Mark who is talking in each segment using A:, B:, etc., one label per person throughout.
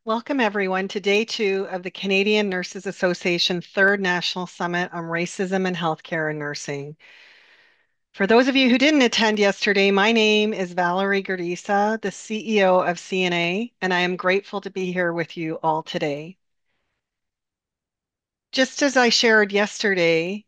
A: Welcome, everyone, to day two of the Canadian Nurses Association Third National Summit on Racism in Healthcare and Nursing. For those of you who didn't attend yesterday, my name is Valerie Gardisa, the CEO of CNA, and I am grateful to be here with you all today. Just as I shared yesterday,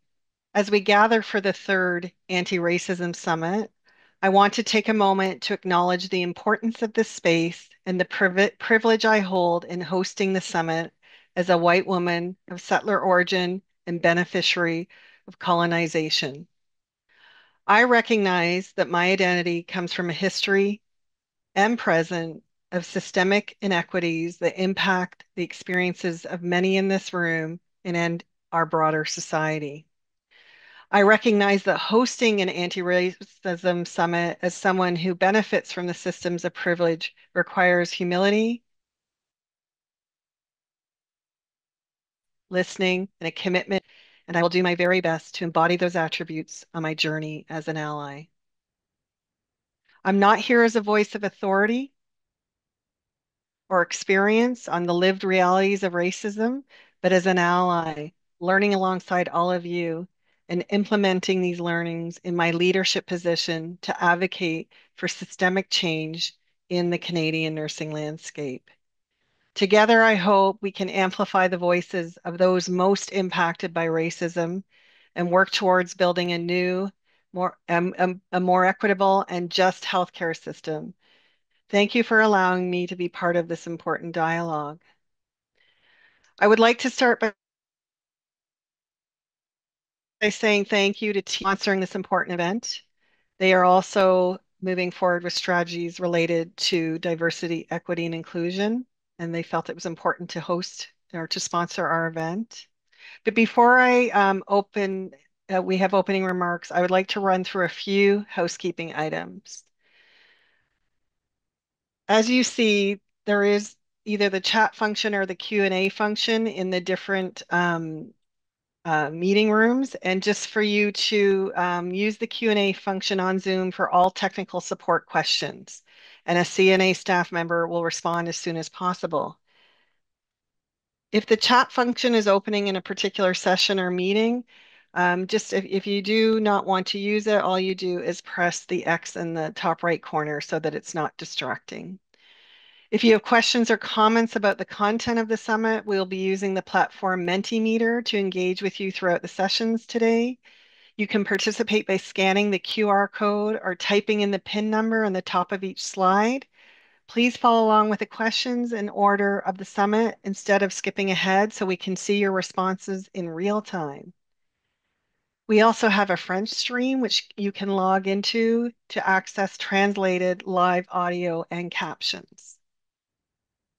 A: as we gather for the third Anti-Racism Summit, I want to take a moment to acknowledge the importance of this space and the privilege I hold in hosting the summit as a white woman of settler origin and beneficiary of colonization. I recognize that my identity comes from a history and present of systemic inequities that impact the experiences of many in this room and our broader society. I recognize that hosting an anti-racism summit as someone who benefits from the systems of privilege requires humility, listening, and a commitment, and I will do my very best to embody those attributes on my journey as an ally. I'm not here as a voice of authority or experience on the lived realities of racism, but as an ally, learning alongside all of you and implementing these learnings in my leadership position to advocate for systemic change in the Canadian nursing landscape. Together, I hope we can amplify the voices of those most impacted by racism and work towards building a new, a more equitable and just healthcare system. Thank you for allowing me to be part of this important dialogue. I would like to start by saying thank you to sponsoring this important event. They are also moving forward with strategies related to diversity, equity, and inclusion, and they felt it was important to host or to sponsor our event. But before I we have opening remarks, I would like to run through a few housekeeping items. As you see, there is either the chat function or the Q&A function in the different meeting rooms. And just for you to use the Q&A function on Zoom for all technical support questions. And a CNA staff member will respond as soon as possible. If the chat function is opening in a particular session or meeting, just if you do not want to use it, all you do is press the X in the top right corner so that it's not distracting. If you have questions or comments about the content of the summit, we'll be using the platform Mentimeter to engage with you throughout the sessions today. You can participate by scanning the QR code or typing in the PIN number on the top of each slide. Please follow along with the questions in order of the summit instead of skipping ahead so we can see your responses in real time. We also have a French stream which you can log into to access translated live audio and captions.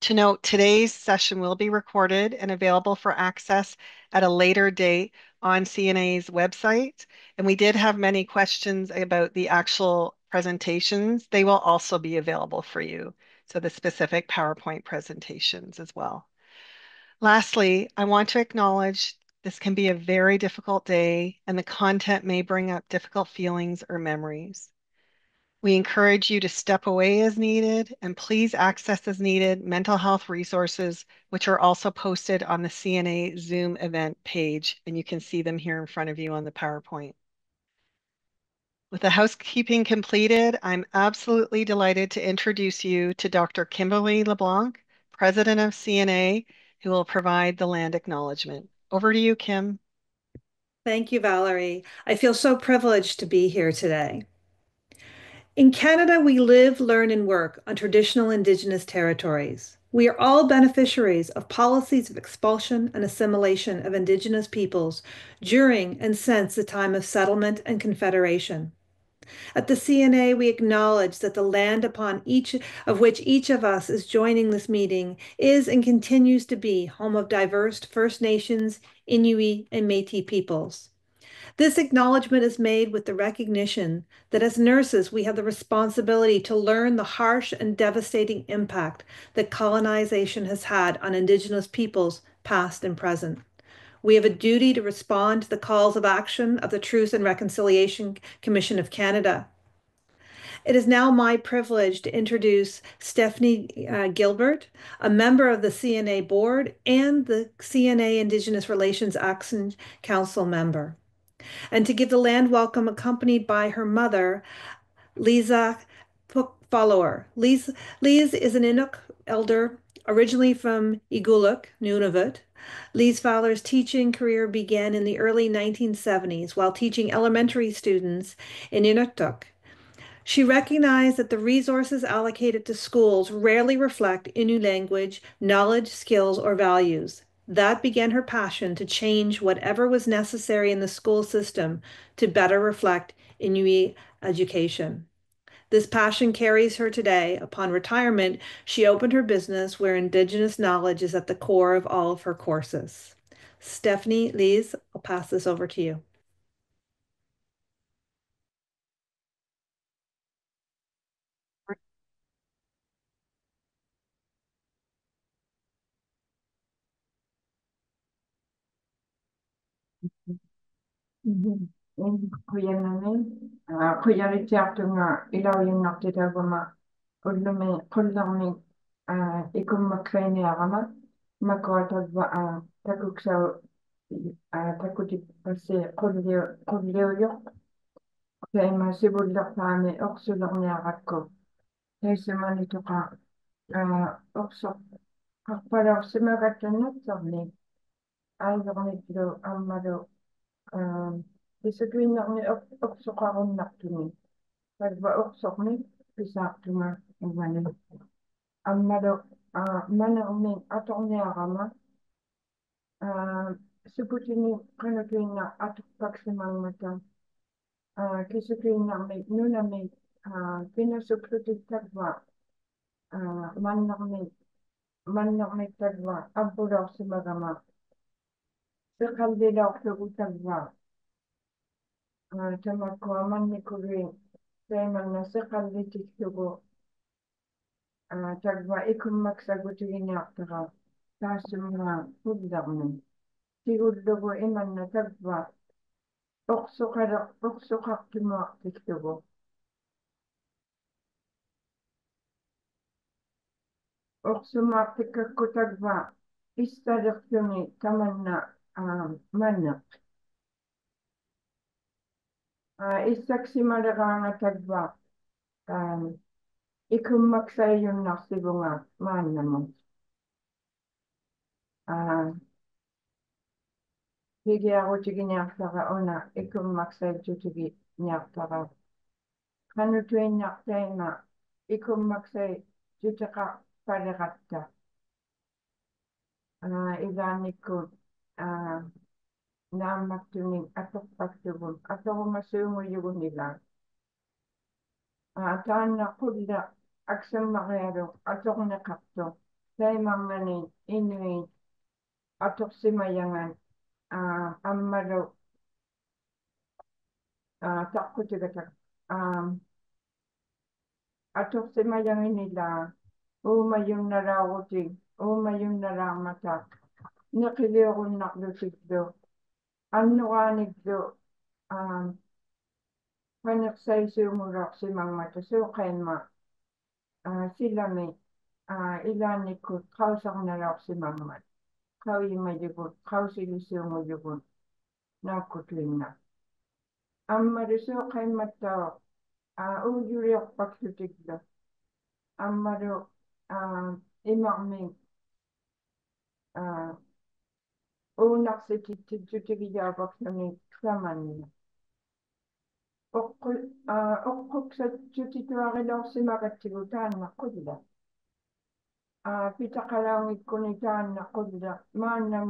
A: To note, today's session will be recorded and available for access at a later date on CNA's website. And we did have many questions about the actual presentations. They will also be available for you. So the specific PowerPoint presentations as well. Lastly, I want to acknowledge this can be a very difficult day and the content may bring up difficult feelings or memories. We encourage you to step away as needed and please access as needed mental health resources, which are also posted on the CNA Zoom event page, and you can see them here in front of you on the PowerPoint. With the housekeeping completed, I'm absolutely delighted to introduce you to Dr. Kimberly LeBlanc, President of CNA, who will provide the land acknowledgement. Over to you, Kim.
B: Thank you, Valerie. I feel so privileged to be here today. In Canada, we live, learn, and work on traditional Indigenous territories. We are all beneficiaries of policies of expulsion and assimilation of Indigenous peoples during and since the time of settlement and confederation. At the CNA, we acknowledge that the land upon each of which each of us is joining this meeting is and continues to be home of diverse First Nations, Inuit, and Métis peoples. This acknowledgement is made with the recognition that as nurses, we have the responsibility to learn the harsh and devastating impact that colonization has had on Indigenous peoples, past and present. We have a duty to respond to the calls of action of the Truth and Reconciliation Commission of Canada. It is now my privilege to introduce Stephanie Gilbert, a member of the CNA board and the CNA Indigenous Relations Action Council member, and to give the land welcome accompanied by her mother, Lisa Follower. Lise is an Inuk elder originally from Iguluk, Nunavut. Lise Fowler's teaching career began in the early 1970s while teaching elementary students in Inuktitut. She recognized that the resources allocated to schools rarely reflect Innu language, knowledge, skills, or values. That began her passion to change whatever was necessary in the school system to better reflect Inuit education. This passion carries her today. Upon retirement, she opened her business where Indigenous knowledge is at the core of all of her courses. Stephanie, Lise, I'll pass this over to you.
C: Kuya namin, kuya Richard nga ilaw yung nakita ma ulumi kullami ikum makreni agama makwata ba takuksa takuti pasi kullio yok kay masibulak tani oksulak niya ako kay simanito ka oksok para simagatana sabni ay nito amado disagreeing na ni oksok ako nakini pagba oksok ni pisak tuma imani amado mana umin atong niya kama subutini kanagin na atok pagsimang mata kisagreeing na may nuna may pinasupruti tagwa man na may tagwa aburaw si magama sa kaldilaw tagwa tamakwa man ni kuring sa man na sa kalditik tugo tagwa ikum magsagutin niya taka tasumra hudakno sigurdo iman na tagwa oksokak timo tiktugo oksumak tikako tagwa istadak yun taman na manak isaksi madakanga tagwa ikum magsay yung naksibunga manamo higi ako tigi nyaktaka ona ikum magsay tigi nyaktaka kanu tuin nyaktay na ikum magsay tutaka padakatta iganiko namaktuning atok paktubun atok masungo yugo nila taan na kudla aksam makero atok na kapto say mangani inuit atok simayangan amaro takko tigatak atok simayangin nila umayong narawutig umayong naramatak nakiliyokon naklutigdo ano kanigdo panaksay sumurak si mga matasukan ma sila may ilanikot kausak narak si mga mat kau yung mayubot kau silusyo mo yubot nakutling na ang marisukan mata uyuriyok pagsutigdo ang maro imakming unak si titigiyabak na may saman niya okkuk sa tutituakilaw si magatigutan na kudla pitakalangit kunitan na kudla man na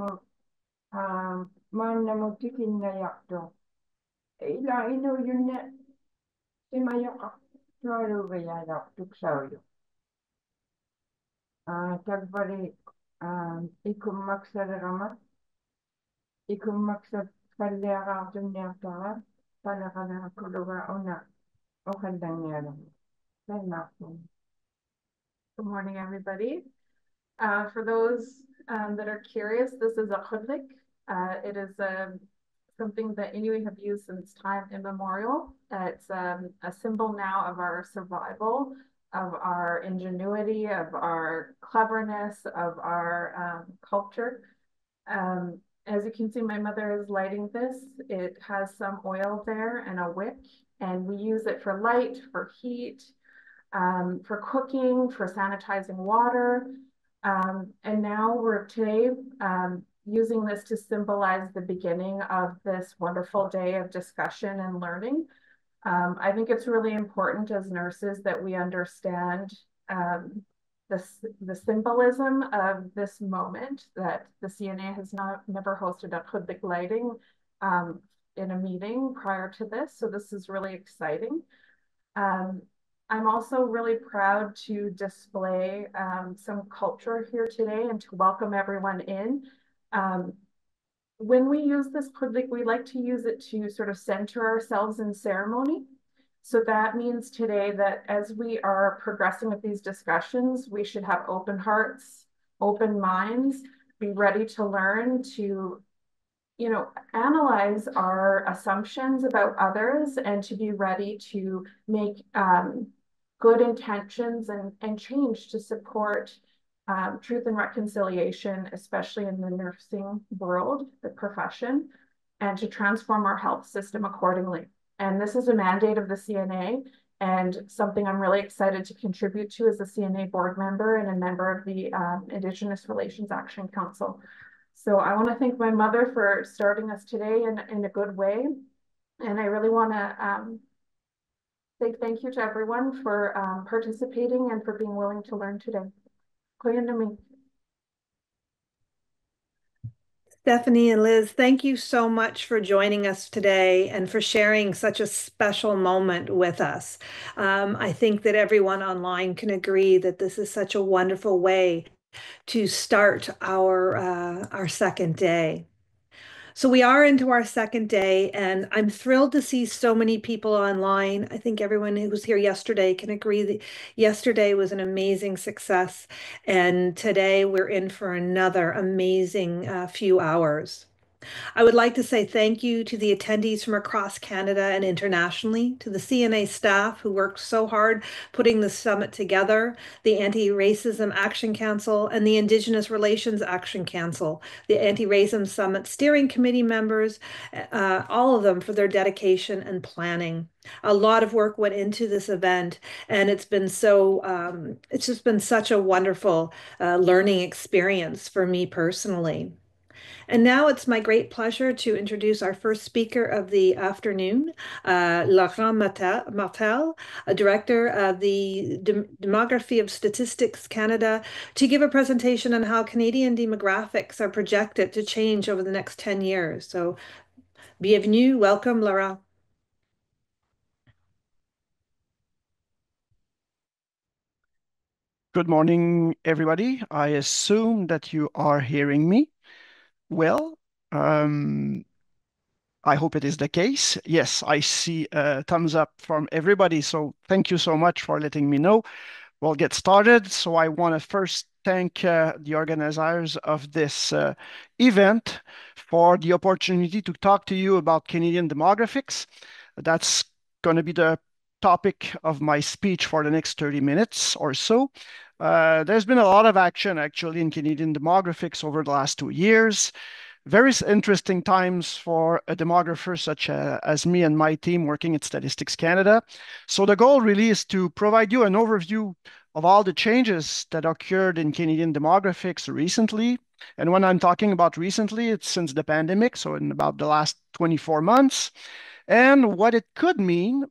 C: mo tikin na yakto ila ino yun na si mayakak tuwalo gayalak tuksaw tagbari ikum magsarama ikum magsaraliaka tunyakta palakana kuluga una o kandanyero.
D: Good morning, everybody. For those that are curious, this is a chudlik. It is a something that Inuit have used since time immemorial. It's a symbol now of our survival, of our ingenuity, of our cleverness, of our culture. As you can see, my mother is lighting this. It has some oil there and a wick, and we use it for light, for heat, for cooking, for sanitizing water. And now we're today using this to symbolize the beginning of this wonderful day of discussion and learning. I think it's really important as nurses that we understand the symbolism of this moment, that the CNA has never hosted a public lighting in a meeting prior to this. So this is really exciting. I'm also really proud to display some culture here today and to welcome everyone in. When we use this public, we like to use it to sort of center ourselves in ceremony. So that means today that as we are progressing with these discussions, we should have open hearts, open minds, be ready to learn, to analyze our assumptions about others, and to be ready to make good intentions and change to support truth and reconciliation, especially in the nursing world, the profession, and to transform our health system accordingly. And this is a mandate of the CNA, and something I'm really excited to contribute to as a CNA board member and a member of the Indigenous Relations Action Council. So I want to thank my mother for starting us today in a good way. And I really want to say thank you to everyone for participating and for being willing to learn today.
B: Stephanie and Liz, thank you so much for joining us today and for sharing such a special moment with us. I think that everyone online can agree that this is such a wonderful way to start our second day. So we are into our second day, and I'm thrilled to see so many people online. I think everyone who was here yesterday can agree that yesterday was an amazing success, and today we're in for another amazing few hours. I would like to say thank you to the attendees from across Canada and internationally, to the CNA staff who worked so hard putting the summit together, the Anti-Racism Action Council, and the Indigenous Relations Action Council, the Anti-Racism Summit Steering Committee members, all of them for their dedication and planning. A lot of work went into this event, and it's just been such a wonderful learning experience for me personally. And now it's my great pleasure to introduce our first speaker of the afternoon, Laurent Martel, a director of the Demography of Statistics Canada, to give a presentation on how Canadian demographics are projected to change over the next 10 years. So bienvenue, welcome, Laurent.
E: Good morning, everybody. I assume that you are hearing me well. I hope it is the case. Yes, I see a thumbs up from everybody. So thank you so much for letting me know. We'll get started. So I want to first thank the organizers of this event for the opportunity to talk to you about Canadian demographics. That's going to be the topic of my speech for the next 30 minutes or so. There's been a lot of action actually in Canadian demographics over the last 2 years. Very interesting times for a demographer such as me and my team working at Statistics Canada. So the goal really is to provide you an overview of all the changes that occurred in Canadian demographics recently. And when I'm talking about recently, it's since the pandemic, so in about the last 24 months, and what it could mean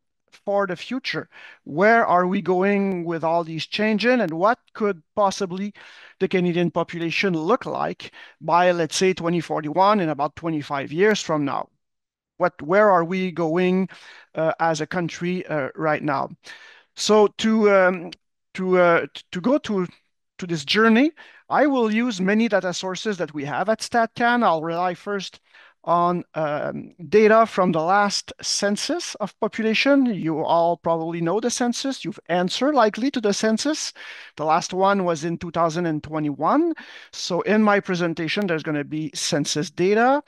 E: for the future. Where are we going with all these changes, and what could possibly the Canadian population look like by, let's say, 2041, in about 25 years from now? Where are we going as a country right now? So to go to this journey, I will use many data sources that we have at StatCan. I'll rely first on data from the last census of population. You all probably know the census. You've answered likely to the census. The last one was in 2021. So in my presentation, there's going to be census data.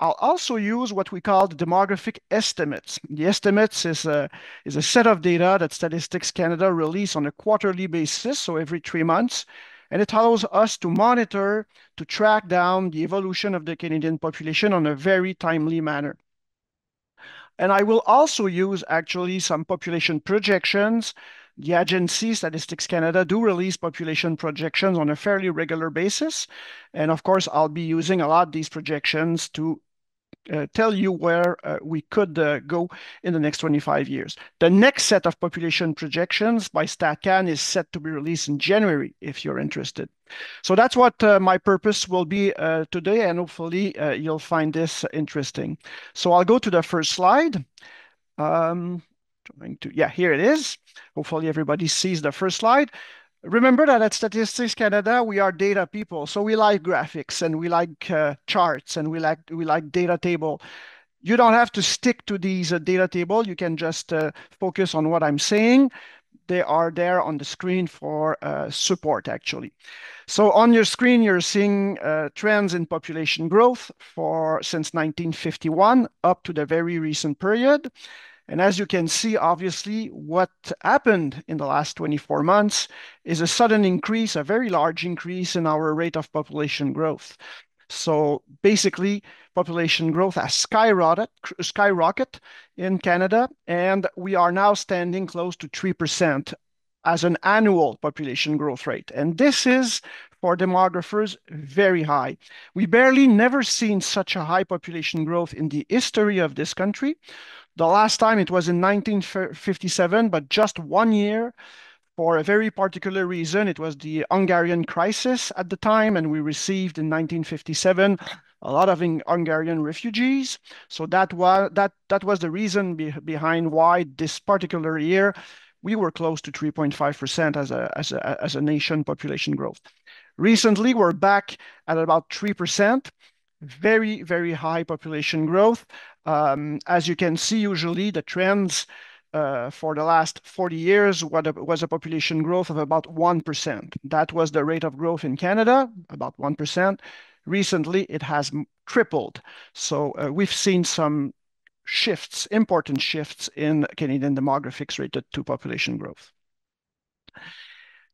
E: I'll also use what we call the demographic estimates. The estimates is a set of data that Statistics Canada release on a quarterly basis, so every 3 months, and it allows us to monitor, to track down the evolution of the Canadian population on a very timely manner. And I will also use actually some population projections. The agency, Statistics Canada, do release population projections on a fairly regular basis. And of course, I'll be using a lot of these projections to tell you where we could go in the next 25 years. The next set of population projections by StatCan is set to be released in January, if you're interested. So that's what my purpose will be today, and hopefully you'll find this interesting. So I'll go to the first slide. Yeah, here it is. Hopefully everybody sees the first slide. Remember that at Statistics Canada, we are data people. So we like graphics and we like charts and we like data table. You don't have to stick to these data table. You can just focus on what I'm saying. They are there on the screen for support, actually. So on your screen, you're seeing trends in population growth since 1951 up to the very recent period. And as you can see, obviously, what happened in the last 24 months is a sudden increase, a very large increase in our rate of population growth. So basically, population growth has skyrocketed in Canada, and we are now standing close to 3% as an annual population growth rate. And this is, for demographers, very high. We barely never seen such a high population growth in the history of this country. The last time it was in 1957, but just 1 year for a very particular reason. It was the Hungarian crisis at the time, and we received in 1957 a lot of Hungarian refugees. So that was the reason behind why this particular year we were close to 3.5% as a nation population growth. Recently, we're back at about 3%. Very, very high population growth. As you can see, usually the trends for the last 40 years was a population growth of about 1%. That was the rate of growth in Canada, about 1%. Recently, it has tripled. So we've seen some shifts, important shifts in Canadian demographics related to population growth.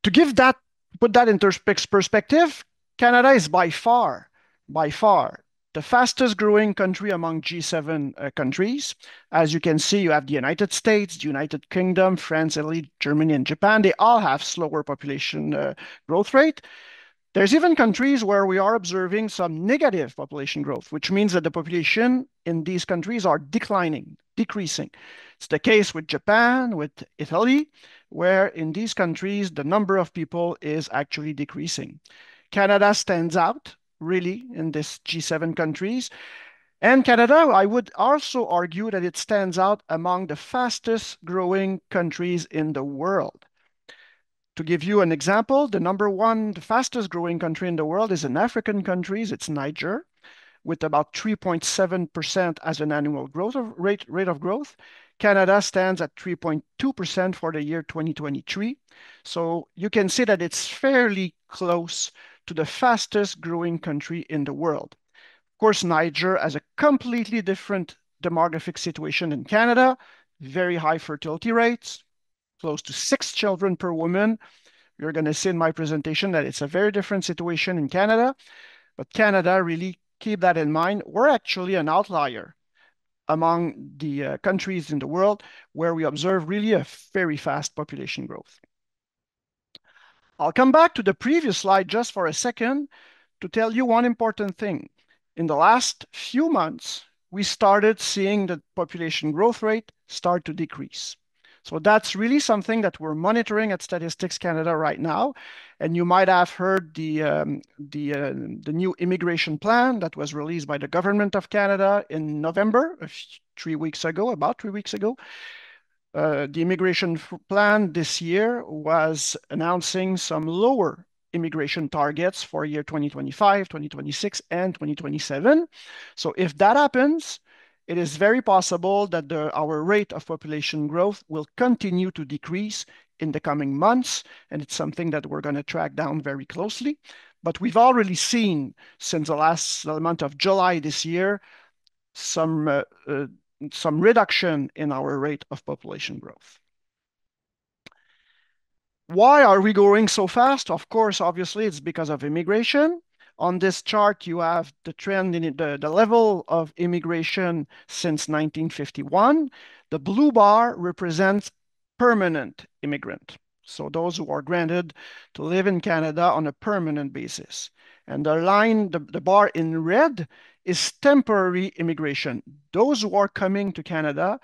E: To put that into perspective, Canada is by far, the fastest growing country among G7 countries. As you can see, you have the United States, the United Kingdom, France, Italy, Germany, and Japan. They all have slower population growth rate. There's even countries where we are observing some negative population growth, which means that the population in these countries are decreasing. It's the case with Japan, with Italy, where in these countries, the number of people is actually decreasing. Canada stands out really in this G7 countries. And Canada, I would also argue that it stands out among the fastest growing countries in the world. To give you an example, the fastest growing country in the world is an African country, it's Niger, with about 3.7% as an annual rate of growth. Canada stands at 3.2% for the year 2023. So you can see that it's fairly close to the fastest growing country in the world. Of course, Niger has a completely different demographic situation in Canada, very high fertility rates, close to 6 children per woman. You're going to see in my presentation that it's a very different situation in Canada, but Canada, really keep that in mind. We're actually an outlier among the countries in the world where we observe really a very fast population growth. I'll come back to the previous slide just for a second to tell you one important thing. In the last few months, we started seeing the population growth rate start to decrease. So that's really something that we're monitoring at Statistics Canada right now. And you might have heard the new immigration plan that was released by the government of Canada in November, about 3 weeks ago. The immigration plan this year was announcing some lower immigration targets for year 2025, 2026, and 2027. So if that happens, it is very possible that our rate of population growth will continue to decrease in the coming months, and it's something that we're going to track down very closely. But we've already seen since the last month of July this year some reduction in our rate of population growth. Why are we growing so fast? Of course, obviously, it's because of immigration. On this chart, you have the trend in the level of immigration since 1951. The blue bar represents permanent immigrant. So those who are granted to live in Canada on a permanent basis. And the line, the bar in red is temporary immigration. Those who are coming to Canada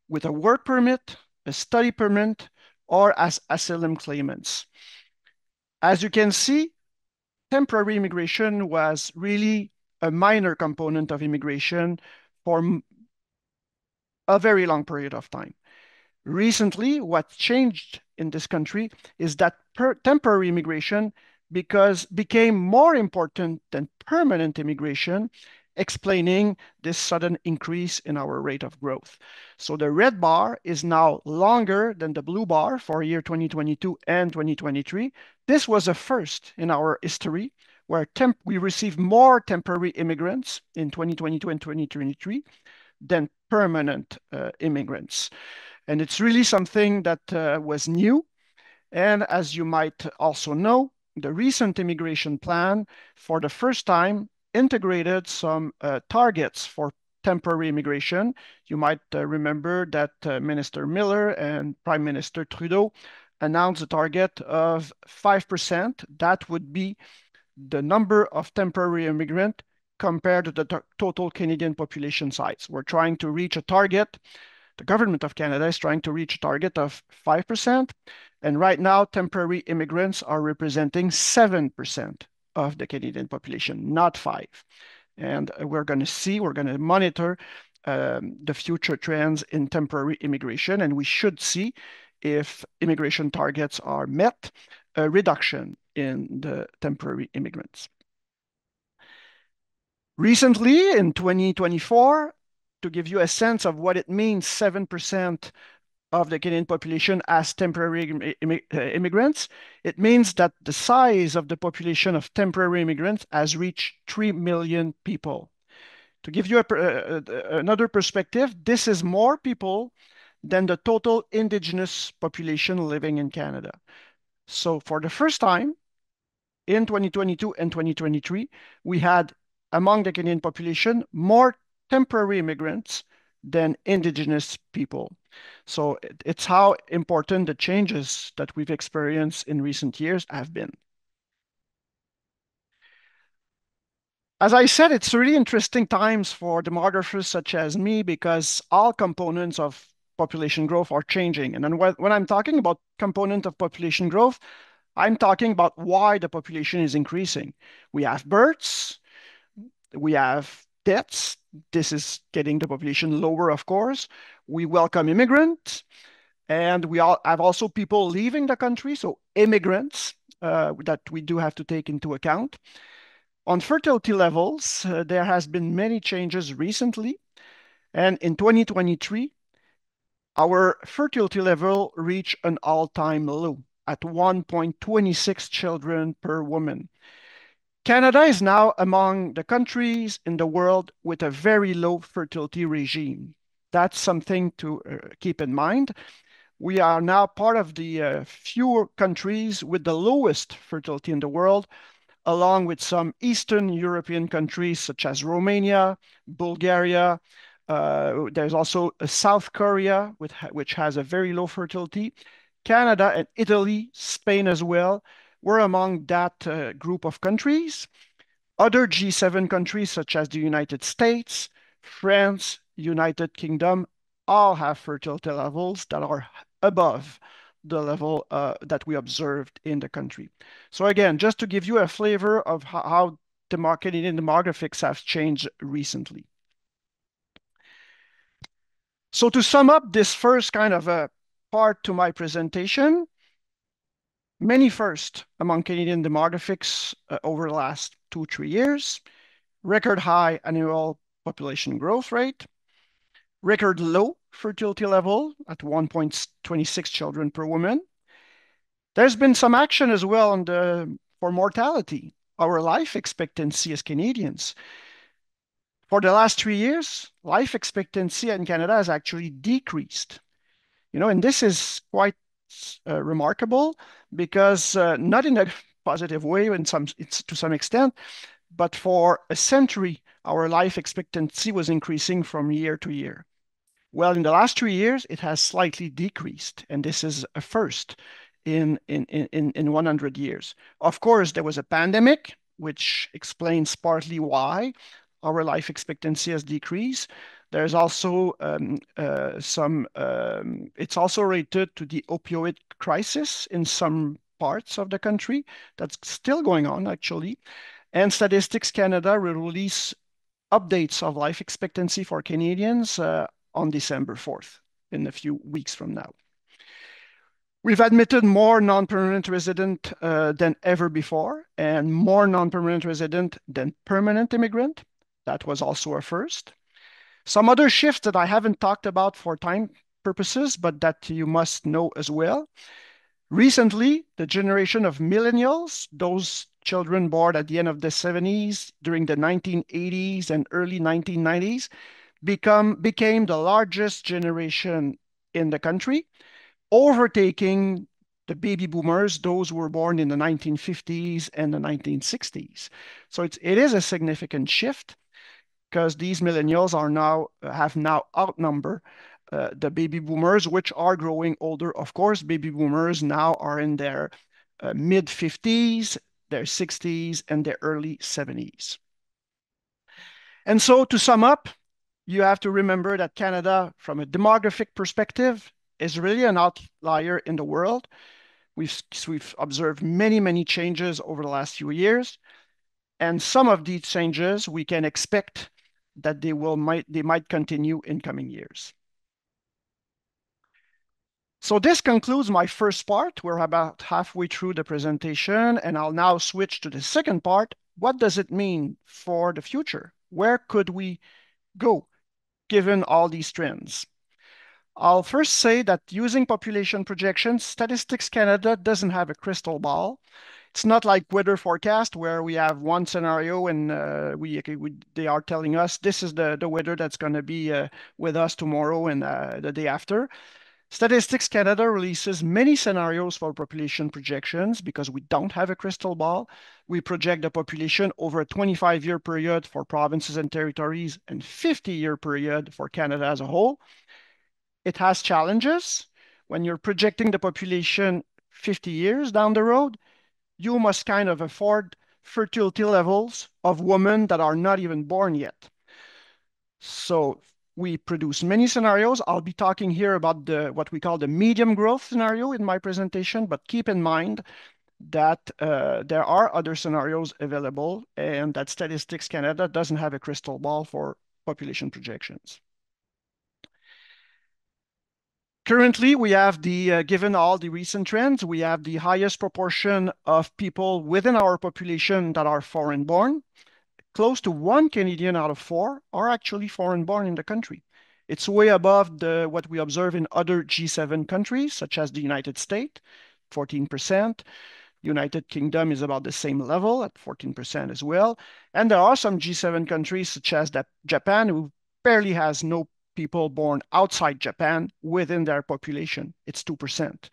E: with a work permit, a study permit, or as asylum claimants. As you can see, temporary immigration was really a minor component of immigration for a very long period of time. Recently, what changed in this country is that temporary immigration became more important than permanent immigration, explaining this sudden increase in our rate of growth. So the red bar is now longer than the blue bar for year 2022 and 2023. This was a first in our history where we received more temporary immigrants in 2022 and 2023 than permanent immigrants. And it's really something that was new. And as you might also know, the recent immigration plan, for the first time, integrated some targets for temporary immigration. You might remember that Minister Miller and Prime Minister Trudeau announced a target of 5%. That would be the number of temporary immigrants compared to the total Canadian population size. We're trying to reach a target. The government of Canada is trying to reach a target of 5%. And right now, temporary immigrants are representing 7% of the Canadian population, not 5. And we're going to monitor the future trends in temporary immigration, and we should see if immigration targets are met, a reduction in the temporary immigrants. Recently, in 2024, to give you a sense of what it means, 7% of the Canadian population as temporary immigrants, it means that the size of the population of temporary immigrants has reached 3 million people. To give you another perspective, this is more people than the total Indigenous population living in Canada. So for the first time in 2022 and 2023, we had among the Canadian population more temporary immigrants than Indigenous people. So it's how important the changes that we've experienced in recent years have been. As I said, it's really interesting times for demographers such as me because all components of population growth are changing. And then when I'm talking about component of population growth, I'm talking about why the population is increasing. We have births, we have deaths. This is getting the population lower, of course. We welcome immigrants, and we have also people leaving the country, so immigrants that we do have to take into account. On fertility levels, there has been many changes recently, and in 2023, our fertility level reached an all-time low at 1.26 children per woman. Canada is now among the countries in the world with a very low fertility regime. That's something to keep in mind. We are now part of the few countries with the lowest fertility in the world, along with some Eastern European countries such as Romania, Bulgaria. There's also South Korea, which has a very low fertility. Canada and Italy, Spain as well, we're among that group of countries. Other G7 countries such as the United States, France, United Kingdom, all have fertility levels that are above the level that we observed in the country. So again, just to give you a flavor of how the Canadian demographics have changed recently. So to sum up this first kind of a part to my presentation, many firsts among Canadian demographics over the last 2-3 years, record high annual population growth rate, record low fertility level at 1.26 children per woman. There's been some action as well for mortality. our life expectancy as Canadians. For the last 3 years, life expectancy in Canada has actually decreased. And this is quite remarkable because not in a positive way to some extent, but for a century, our life expectancy was increasing from year to year. Well, in the last 3 years, it has slightly decreased, and this is a first in 100 years. Of course, there was a pandemic, which explains partly why our life expectancy has decreased. There's also it's also related to the opioid crisis in some parts of the country that's still going on, actually. And Statistics Canada will release updates of life expectancy for Canadians on December 4th, in a few weeks from now. We've admitted more non-permanent resident than ever before, and more non-permanent resident than permanent immigrant. That was also a first. Some other shifts that I haven't talked about for time purposes, but that you must know as well. Recently, the generation of millennials, those children born at the end of the 70s, during the 1980s and early 1990s, became the largest generation in the country, overtaking the baby boomers, those who were born in the 1950s and the 1960s. So it is a significant shift because these millennials have now outnumbered the baby boomers, which are growing older. Of course, baby boomers now are in their mid 50s, their 60s, and their early 70s. And so to sum up, you have to remember that Canada, from a demographic perspective, is really an outlier in the world. We've observed many, many changes over the last few years. And some of these changes we can expect that they might continue in coming years. So this concludes my first part. We're about halfway through the presentation, and I'll now switch to the second part. What does it mean for the future? Where could we go given all these trends? I'll first say that using population projections, Statistics Canada doesn't have a crystal ball. It's not like weather forecast where we have one scenario and they are telling us this is the weather that's going to be with us tomorrow and the day after. Statistics Canada releases many scenarios for population projections because we don't have a crystal ball. We project the population over a 25-year period for provinces and territories and 50-year period for Canada as a whole. It has challenges. When you're projecting the population 50 years down the road, you must kind of afford fertility levels of women that are not even born yet. So we produce many scenarios. I'll be talking here about what we call the medium growth scenario in my presentation, but keep in mind that there are other scenarios available and that Statistics Canada doesn't have a crystal ball for population projections. Currently, we have given all the recent trends, we have the highest proportion of people within our population that are foreign-born. Close to 1 Canadian out of 4 are actually foreign-born in the country. It's way above what we observe in other G7 countries, such as the United States, 14%. United Kingdom is about the same level at 14% as well. And there are some G7 countries, such as Japan, who barely has no people born outside Japan within their population. It's 2%.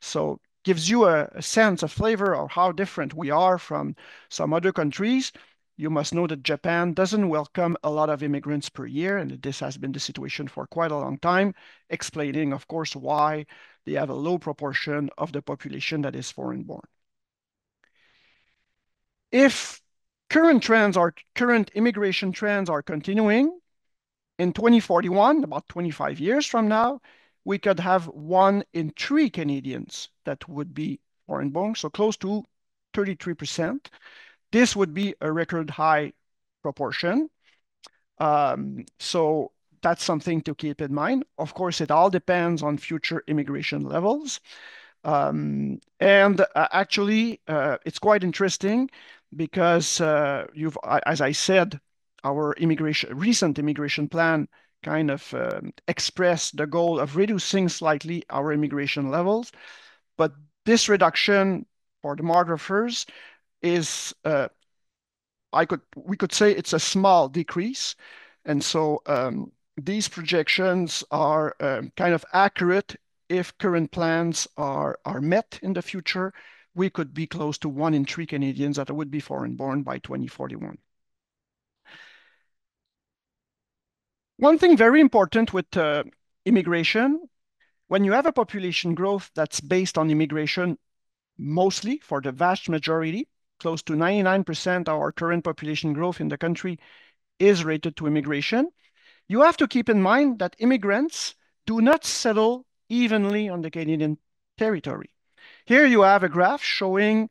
E: So gives you a sense, a flavor of how different we are from some other countries. You must know that Japan doesn't welcome a lot of immigrants per year, and this has been the situation for quite a long time, explaining, of course, why they have a low proportion of the population that is foreign-born. If current immigration trends are continuing, in 2041, about 25 years from now, we could have 1 in 3 Canadians that would be foreign-born, so close to 33%. This would be a record high proportion. So that's something to keep in mind. Of course, it all depends on future immigration levels. Actually, it's quite interesting because as I said, our recent immigration plan kind of expressed the goal of reducing slightly our immigration levels. But this reduction for demographers is we could say it's a small decrease. And so these projections are kind of accurate. If current plans are met in the future, we could be close to 1 in 3 Canadians that would be foreign born by 2041. One thing very important with immigration, when you have a population growth that's based on immigration, mostly for the vast majority, close to 99% of our current population growth in the country is related to immigration, you have to keep in mind that immigrants do not settle evenly on the Canadian territory. Here you have a graph showing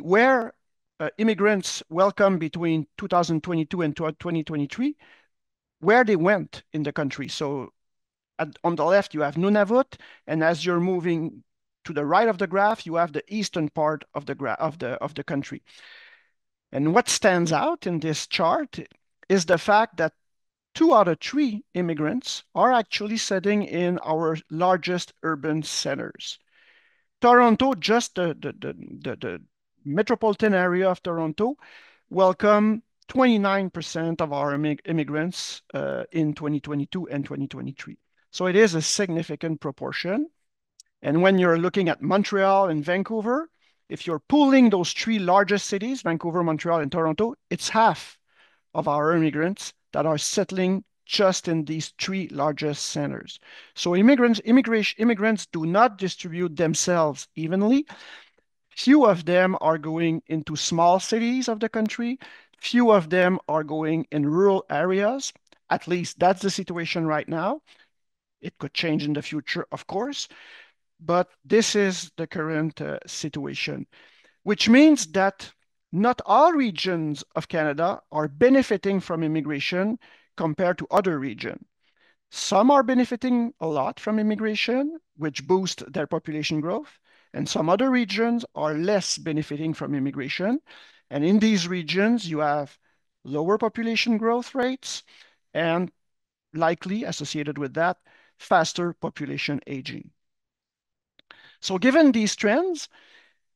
E: where immigrants welcomed between 2022 and 2023, where they went in the country. So on the left, you have Nunavut, and as you're moving to the right of the graph, you have the eastern part of the country. And what stands out in this chart is the fact that 2 out of 3 immigrants are actually sitting in our largest urban centers. Toronto, just the metropolitan area of Toronto, welcomed 29% of our immigrants in 2022 and 2023. So it is a significant proportion. And when you're looking at Montreal and Vancouver, if you're pooling those 3 largest cities, Vancouver, Montreal, and Toronto, it's half of our immigrants that are settling just in these 3 largest centers. So immigrants do not distribute themselves evenly. Few of them are going into small cities of the country. Few of them are going in rural areas. At least that's the situation right now. It could change in the future, of course, but this is the current situation, which means that not all regions of Canada are benefiting from immigration compared to other regions. Some are benefiting a lot from immigration, which boosts their population growth, and some other regions are less benefiting from immigration. And in these regions, you have lower population growth rates and likely associated with that, faster population aging. So given these trends,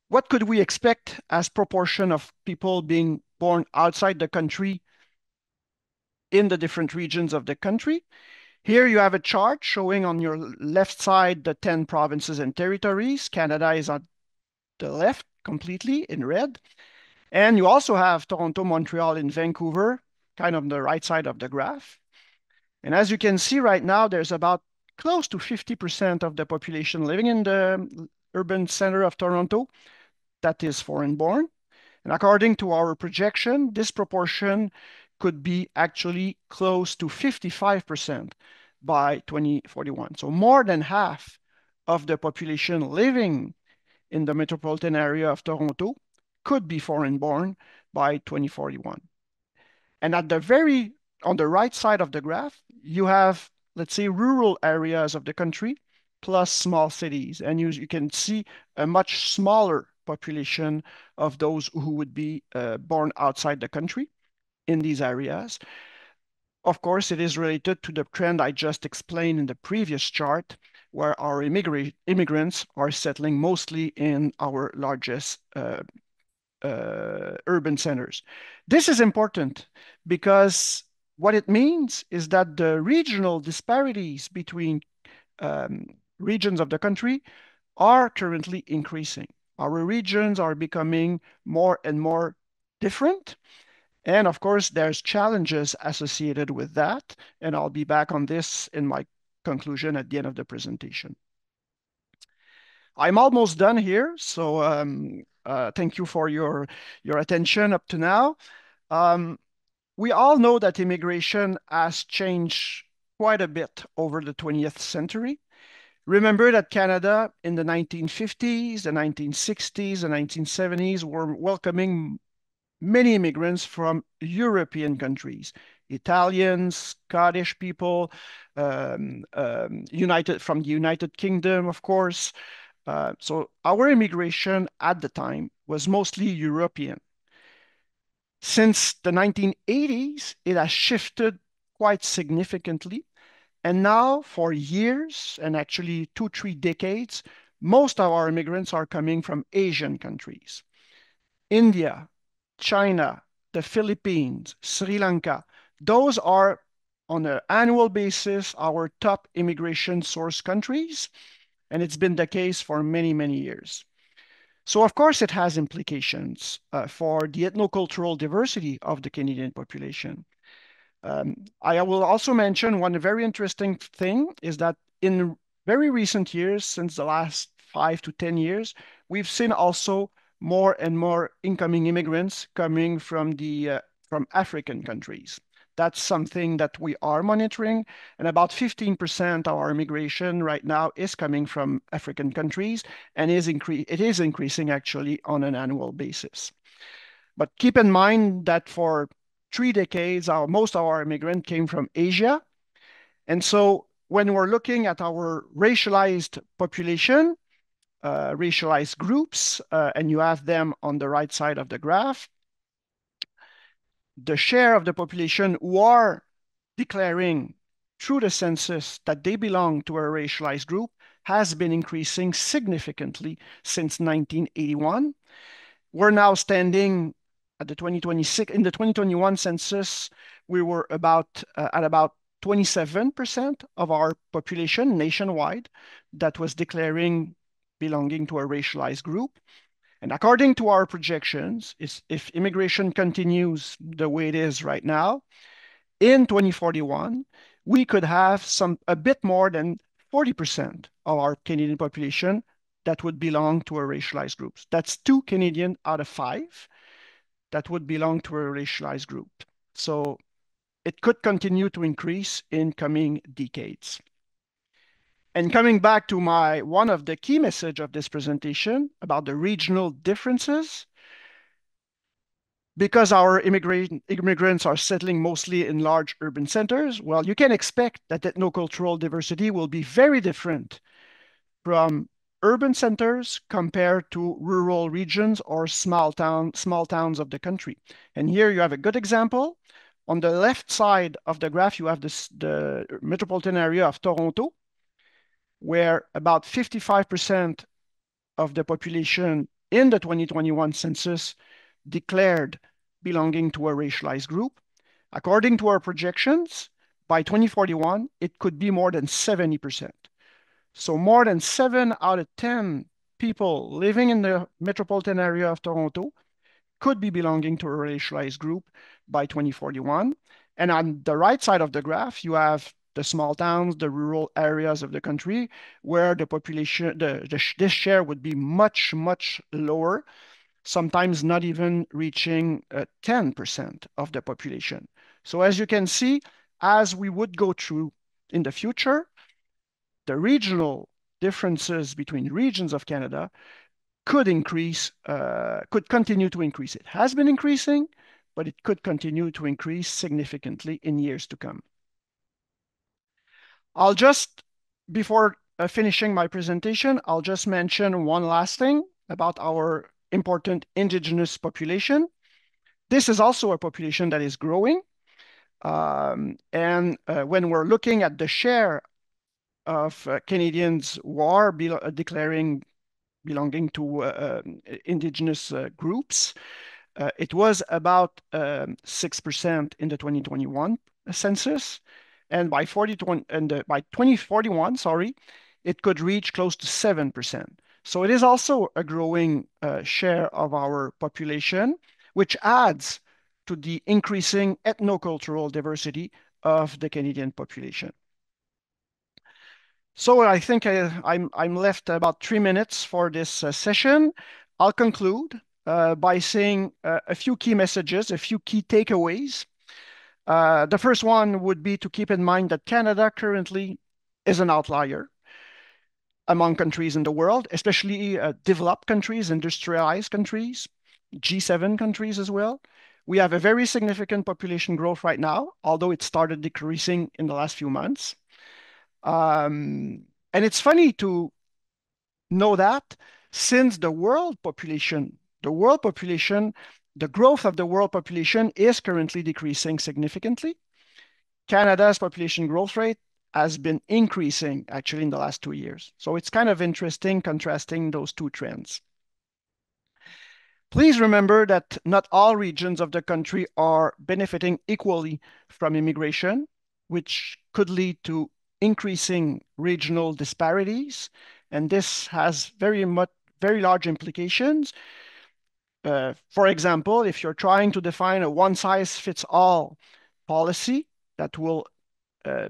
E: what could we expect as proportion of people being born outside the country in the different regions of the country? Here you have a chart showing on your left side the 10 provinces and territories. Canada is on the left completely in red. And you also have Toronto, Montreal, and Vancouver, kind of on the right side of the graph. And as you can see right now, there's about close to 50% of the population living in the urban center of Toronto that is foreign born. And according to our projection, this proportion could be actually close to 55% by 2041. So more than half of the population living in the metropolitan area of Toronto could be foreign born by 2041. And on the right side of the graph, you have, let's say, rural areas of the country plus small cities. And you can see a much smaller population of those who would be born outside the country in these areas. Of course, it is related to the trend I just explained in the previous chart, where our immigrants are settling mostly in our largest urban centers. This is important because what it means is that the regional disparities between regions of the country are currently increasing. Our regions are becoming more and more different. And of course, there's challenges associated with that. And I'll be back on this in my conclusion at the end of the presentation. I'm almost done here. So thank you for your attention up to now. We all know that immigration has changed quite a bit over the 20th century. Remember that Canada in the 1950s, the 1960s, the 1970s were welcoming many immigrants from European countries, Italians, Scottish people, from the United Kingdom, of course. So our immigration at the time was mostly European. Since the 1980s, it has shifted quite significantly. And now for years, and actually 2-3 decades, most of our immigrants are coming from Asian countries. India, China, the Philippines, Sri Lanka, those are on an annual basis our top immigration source countries, and it's been the case for many, many years. So of course it has implications for the ethnocultural diversity of the Canadian population. I will also mention one very interesting thing is that in very recent years, since the last 5 to 10 years, we've seen also more and more incoming immigrants coming from African countries. That's something that we are monitoring, and about 15% of our immigration right now is coming from African countries, and it is increasing actually on an annual basis. But keep in mind that for 3 decades, most of our immigrants came from Asia. And so when we're looking at our racialized population, racialized groups, and you have them on the right side of the graph, the share of the population who are declaring through the census that they belong to a racialized group has been increasing significantly since 1981. We're now standing at the 2026, in the 2021 census, we were at about 27% of our population nationwide that was declaring belonging to a racialized group. And according to our projections, if immigration continues the way it is right now, in 2041, we could have a bit more than 40% of our Canadian population that would belong to a racialized group. That's 2 Canadian out of 5 that would belong to a racialized group. So it could continue to increase in coming decades. And coming back to one of the key message of this presentation about the regional differences, because our immigrants are settling mostly in large urban centers, well, you can expect that ethnocultural diversity will be very different from urban centers compared to rural regions or small towns of the country. And here you have a good example. On the left side of the graph, you have the metropolitan area of Toronto, where about 55% of the population in the 2021 census declared belonging to a racialized group. According to our projections, by 2041, it could be more than 70%. So more than 7 out of 10 people living in the metropolitan area of Toronto could be belonging to a racialized group by 2041. And on the right side of the graph, you have the small towns, the rural areas of the country, where the population, this share would be much, much lower, sometimes not even reaching 10% of the population. So as you can see, as we would go through in the future, the regional differences between regions of Canada could continue to increase. It has been increasing, but it could continue to increase significantly in years to come. Before finishing my presentation, I'll just mention one last thing about our important Indigenous population. This is also a population that is growing. When we're looking at the share of Canadians who are declaring belonging to Indigenous groups, it was about 6% in the 2021 census. And by 2041, it could reach close to 7%. So it is also a growing share of our population, which adds to the increasing ethnocultural diversity of the Canadian population. So I think I'm left about 3 minutes for this session. I'll conclude by saying a few key messages, a few key takeaways. The first one would be to keep in mind that Canada currently is an outlier among countries in the world, especially developed countries, industrialized countries, G7 countries as well. We have a very significant population growth right now, although it started decreasing in the last few months. And it's funny to know that since the growth of the world population is currently decreasing significantly, Canada's population growth rate has been increasing actually in the last 2 years. So it's kind of interesting contrasting those two trends. Please remember that not all regions of the country are benefiting equally from immigration, which could lead to increasing regional disparities. And this has very large implications. For example, if you're trying to define a one-size-fits-all policy that will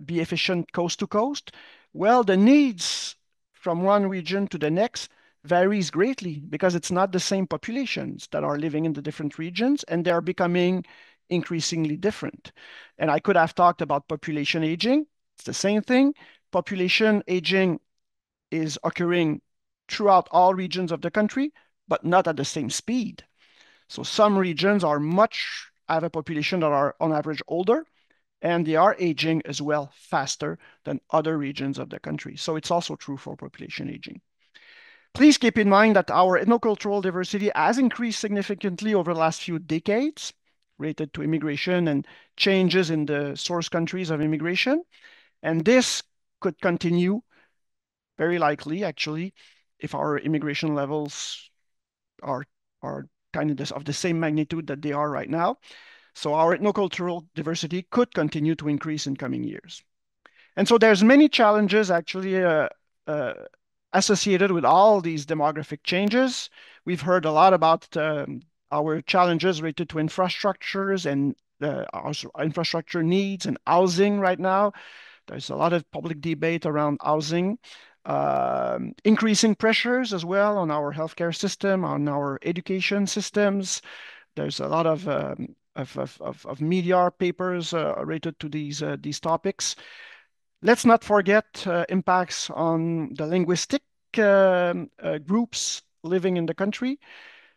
E: be efficient coast to coast, well, the needs from one region to the next varies greatly because it's not the same populations that are living in the different regions, and they're becoming increasingly different. And I could have talked about population aging. It's the same thing. Population aging is occurring throughout all regions of the country, but not at the same speed. So some regions have a population that are on average older, and they are aging as well faster than other regions of the country. So it's also true for population aging. Please keep in mind that our ethnocultural diversity has increased significantly over the last few decades related to immigration and changes in the source countries of immigration. And this could continue very likely, actually, if our immigration levels are, are kind of the same magnitude that they are right now. So our ethnocultural diversity could continue to increase in coming years. And so there's many challenges actually uh, associated with all these demographic changes. We've heard a lot about our challenges related to infrastructures and our infrastructure needs and housing right now. There's a lot of public debate around housing, increasing pressures as well on our healthcare system, on our education systems. There's a lot of media papers related to these topics. Let's not forget impacts on the linguistic groups living in the country.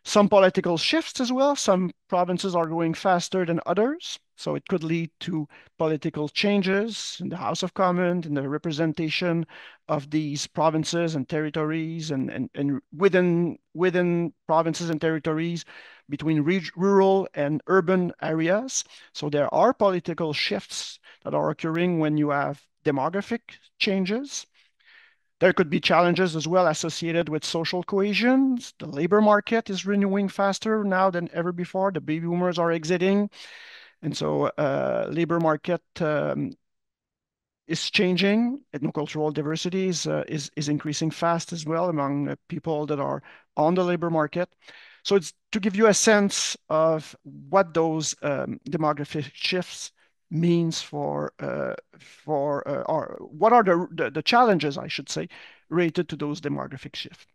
E: Some political shifts as well. Some provinces are going faster than others. So it could lead to political changes in the House of Commons, in the representation of these provinces and territories, and within provinces and territories, between rural and urban areas. So there are political shifts that are occurring when you have demographic changes. There could be challenges as well associated with social cohesion. The labor market is renewing faster now than ever before. The baby boomers are exiting. And so labor market is changing. Ethnocultural diversity is increasing fast as well among people that are on the labor market. So it's to give you a sense of what those demographic shifts means or what are the challenges, I should say, related to those demographic shifts.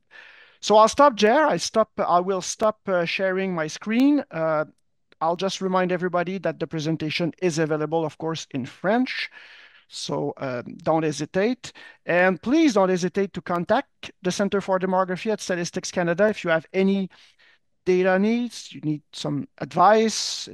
E: So I'll stop there. I will stop sharing my screen. I'll just remind everybody that the presentation is available, of course, in French. So don't hesitate. And please don't hesitate to contact the Center for Demography at Statistics Canada if you have any data needs, you need some advice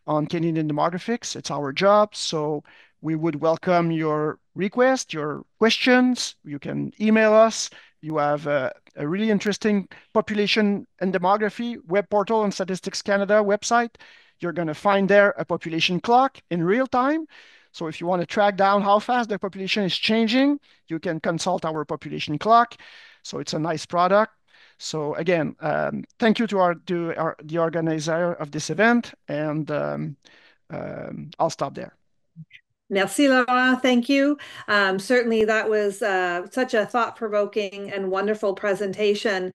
E: on Canadian demographics. It's our job. So we would welcome your request, your questions. You can email us. You have a really interesting population and demography web portal on Statistics Canada website. You're going to find there a population clock in real time. So if you want to track down how fast the population is changing, you can consult our population clock. So it's a nice product. So again, thank you to the organizer of this event, and I'll stop there.
B: Merci, Laurent. Thank you. Certainly, that was such a thought-provoking and wonderful presentation.